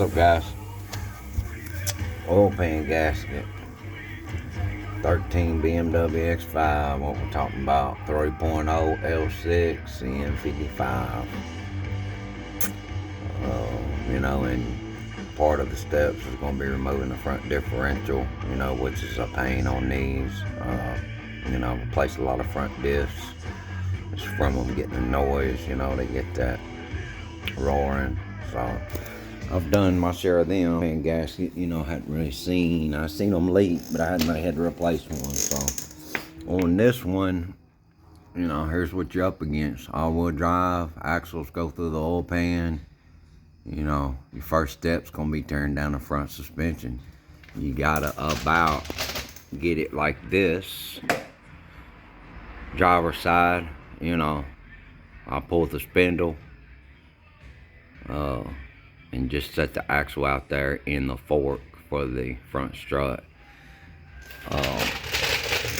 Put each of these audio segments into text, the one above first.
What's up, guys? Oil pan gasket, 13 BMW X5. What we're talking about, 3.0 L6 CM55. And part of the steps is going to be removing the front differential, which is a pain on these. Replace a lot of front diffs. It's from them getting the noise, they get that roaring. So I've done my share of them. And gasket, hadn't really seen. I seen them leak, but I hadn't really had to replace one. So on this one, here's what you're up against. All-wheel drive, axles go through the oil pan. Your first step's gonna be tearing down the front suspension. You gotta about get it like this. Driver's side, I pull the spindle and just set the axle out there in the fork for the front strut.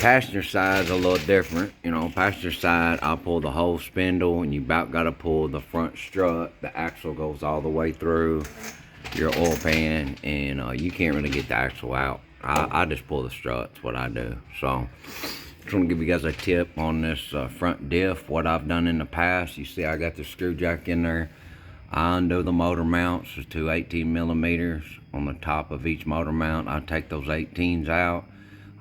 Passenger side's a little different. Passenger side, I pull the whole spindle, and you about got to pull the front strut. The axle goes all the way through your oil pan, and you can't really get the axle out. I just pull the struts, what I do. So just want to give you guys a tip on this front diff, what I've done in the past. You see I got the screw jack in there. I undo the motor mounts, there's two 18mm on the top of each motor mount. I take those 18s out.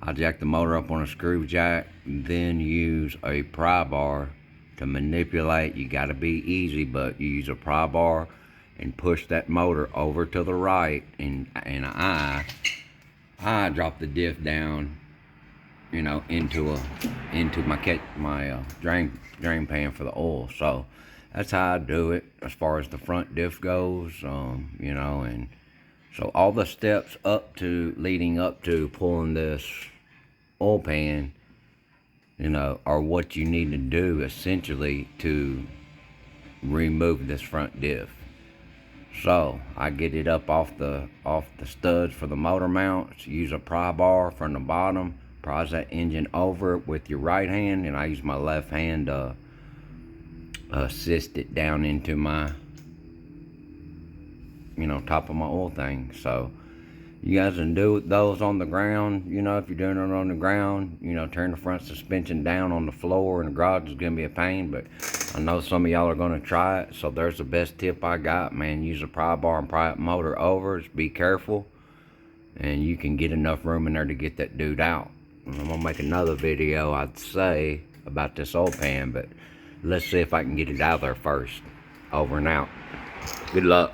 I jack the motor up on a screw jack, then use a prybar to manipulate. You gotta be easy, but you use a prybar and push that motor over to the right, and I drop the diff down, into my drain pan for the oil. So that's how I do it as far as the front diff goes, and so all the steps leading up to pulling this oil pan, are what you need to do essentially to remove this front diff. So I get it up off the studs for the motor mounts, use a pry bar from the bottom, prise that engine over with your right hand, and I use my left hand to assist it down into my top of my oil thing. So you guys can do those on the ground. If you're doing it on the ground, turn the front suspension down on the floor, and the garage is gonna be a pain, but I know some of y'all are gonna try it. So there's the best tip I got, man. Use a pry bar and pry the motor over. Just be careful, and you can get enough room in there to get that dude out. And I'm gonna make another video, I'd say, about this oil pan, but let's see if I can get it out of there first. Over and out. Good luck.